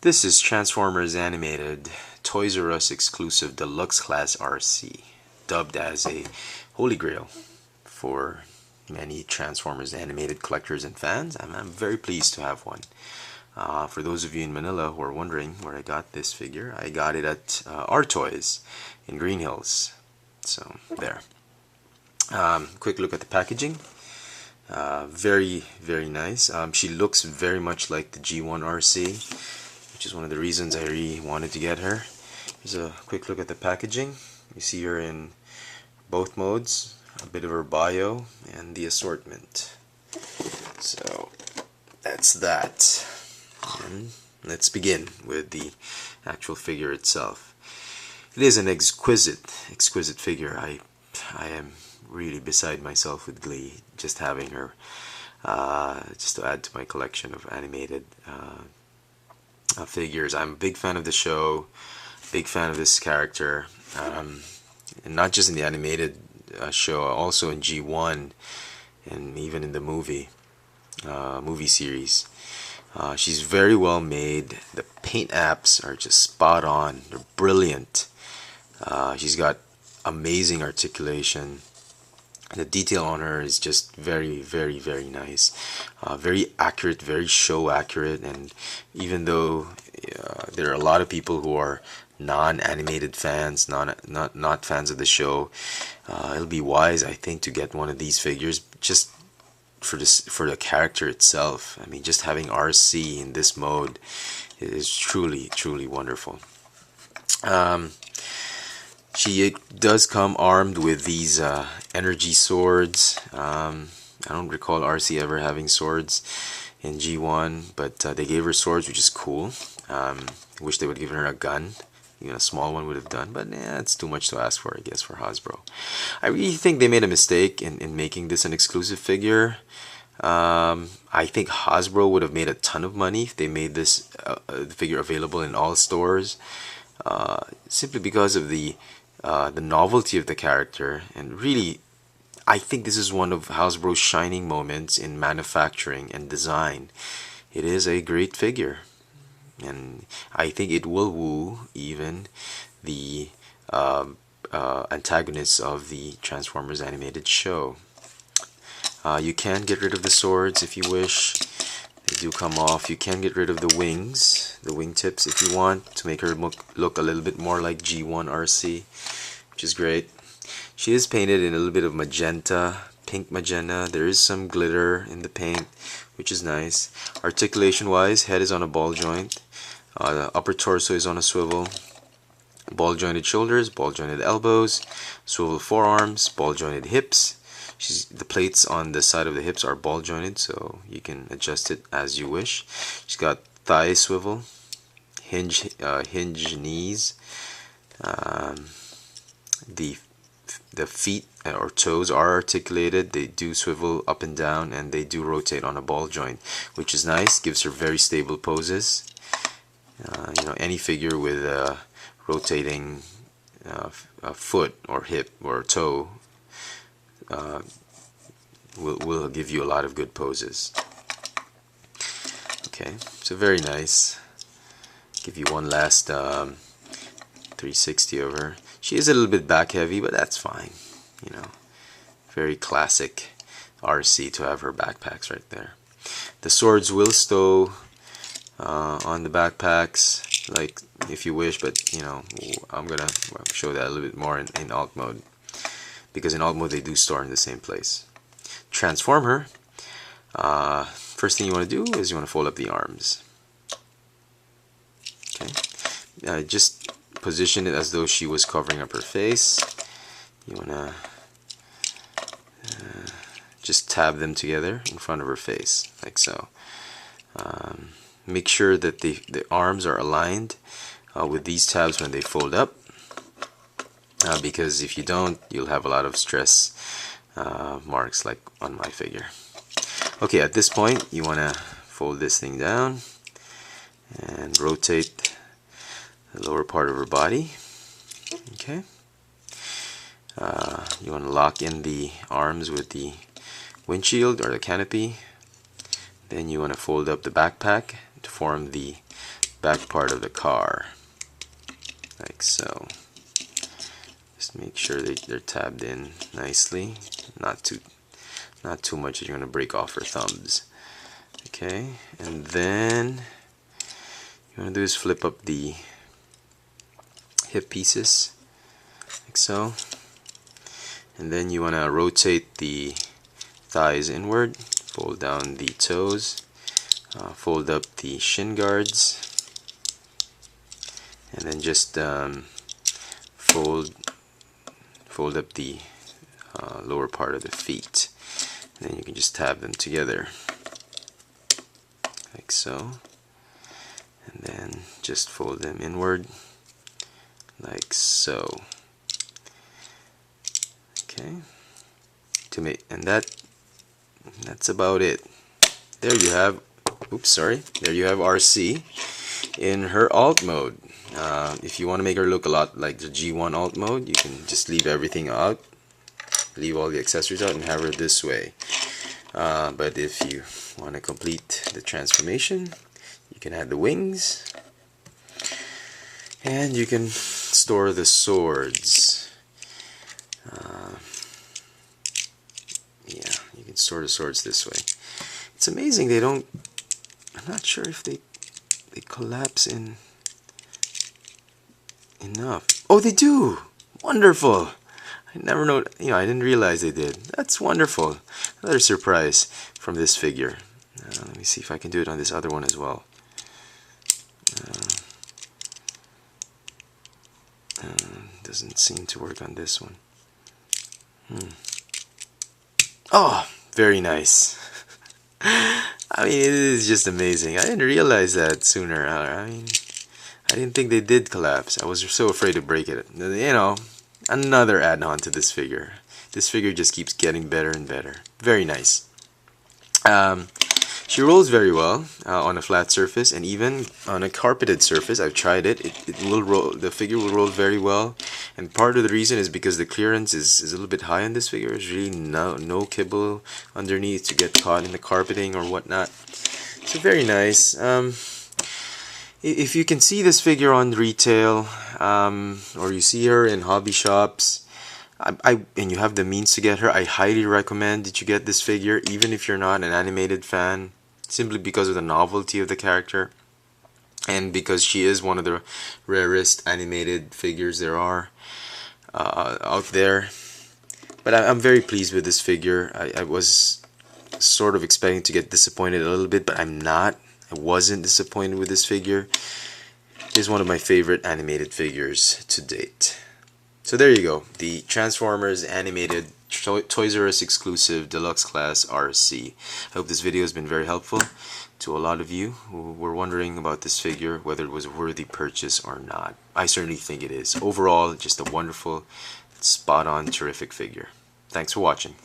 This is Transformers Animated ToysRUs exclusive deluxe class Arcee, dubbed as a holy grail for many Transformers animated collectors and fans. I'm very pleased to have one. For those of you in Manila who are wondering where I got this figure, I got it at Toys in Green Hills. So there. Quick look at the packaging. Very nice. She looks very much like the G1 Arcee, which is one of the reasons I really wanted to get her. Here's a quick look at the packaging. You see her in both modes, a bit of her bio, and the assortment. So that's that. And let's begin with the actual figure itself. It is an exquisite figure. I am really beside myself with glee just having her, just to add to my collection of animated figures. I'm a big fan of the show, big fan of this character, and not just in the animated show, also in G1 and even in the movie series. She's very well made. The paint apps are just spot on. They're brilliant. She's got amazing articulation. The detail on her is just very nice, very accurate, very show accurate. And even though there are a lot of people who are non-animated fans, not fans of the show, it'll be wise, I think, to get one of these figures just for the character itself. I mean, just having Arcee in this mode is truly wonderful. She does come armed with these energy swords. I don't recall Arcee ever having swords in G1, but they gave her swords, which is cool. Wish they would give her a gun. Even a small one would have done, but yeah, it's too much to ask for, I guess, for Hasbro. I really think they made a mistake in making this an exclusive figure. I think Hasbro would have made a ton of money if they made this figure available in all stores, simply because of the novelty of the character. And really, I think this is one of Hasbro's shining moments in manufacturing and design. It is a great figure, and I think it will woo even the antagonists of the Transformers animated show. You can get rid of the swords if you wish. They do come off. You can get rid of the wings, the wingtips, if you want, to make her look a little bit more like G1 Arcee, which is great. She is painted in a little bit of magenta, pink magenta. There is some glitter in the paint, which is nice. Articulation wise, head is on a ball joint. The upper torso is on a swivel. Ball jointed shoulders, ball jointed elbows, swivel forearms, ball jointed hips. The plates on the side of the hips are ball jointed, so you can adjust it as you wish. She's got thigh swivel, hinge knees. The feet or toes are articulated. They do swivel up and down, and they do rotate on a ball joint, which is nice. Gives her very stable poses. You know, any figure with a rotating a foot or hip or toe will give you a lot of good poses. Okay, so very nice. Give you one last 360 of her. She is a little bit back heavy, but that's fine. You know, very classic Arcee to have her backpacks right there. The swords will stow on the backpacks, like if you wish, but you know, I'm gonna show that a little bit more in alt mode, because in alt mode they do store in the same place. Transform her. First thing you want to do is you want to fold up the arms. Okay, just position it as though she was covering up her face. You want to just tab them together in front of her face, like so. Make sure that the arms are aligned with these tabs when they fold up, because if you don't, you'll have a lot of stress marks like on my figure. Okay, at this point you want to fold this thing down and rotate the lower part of her body. Okay, you want to lock in the arms with the windshield or the canopy. Then you want to fold up the backpack to form the back part of the car, like so. Just make sure they're tabbed in nicely, not too much that you're gonna break off her thumbs. Okay, and then you want to do is flip up the hip pieces like so, and then you want to rotate the thighs inward, fold down the toes, fold up the shin guards, and then just fold up the lower part of the feet, and then you can just tab them together like so, and then just fold them inward like so. Okay, and that's about it. There you have, there you have Arcee in her alt mode. If you want to make her look a lot like the G1 alt mode, you can just leave everything out, leave all the accessories out, and have her this way. But if you want to complete the transformation, you can add the wings, and you can store the swords. Yeah, you can store the swords this way. It's amazing they don't, I'm not sure if they collapse in enough. Oh, they do! Wonderful! I never know, I didn't realize they did. That's wonderful. Another surprise from this figure. Let me see if I can do it on this other one as well. Doesn't seem to work on this one. Oh, very nice. I mean, it is just amazing. I didn't realize that sooner. I mean, I didn't think they did collapse. I was so afraid to break it. Another add-on to this figure. This figure just keeps getting better and better. Very nice. She rolls very well on a flat surface, and even on a carpeted surface. I've tried it. It will roll. The figure will roll very well, and part of the reason is because the clearance is a little bit high on this figure. There's really no kibble underneath to get caught in the carpeting or whatnot. So very nice. If you can see this figure on retail, or you see her in hobby shops, and you have the means to get her, I highly recommend that you get this figure, even if you're not an animated fan, simply because of the novelty of the character, and because she is one of the rarest animated figures there are out there. But I'm very pleased with this figure. I was sort of expecting to get disappointed a little bit, but I'm not. I wasn't disappointed with this figure. It is one of my favorite animated figures to date. So there you go, the Transformers animated ToysRUs exclusive deluxe class Arcee. I hope this video has been very helpful to a lot of you who were wondering about this figure, whether it was a worthy purchase or not. I certainly think it is. Overall, just a wonderful, spot-on, terrific figure. Thanks for watching.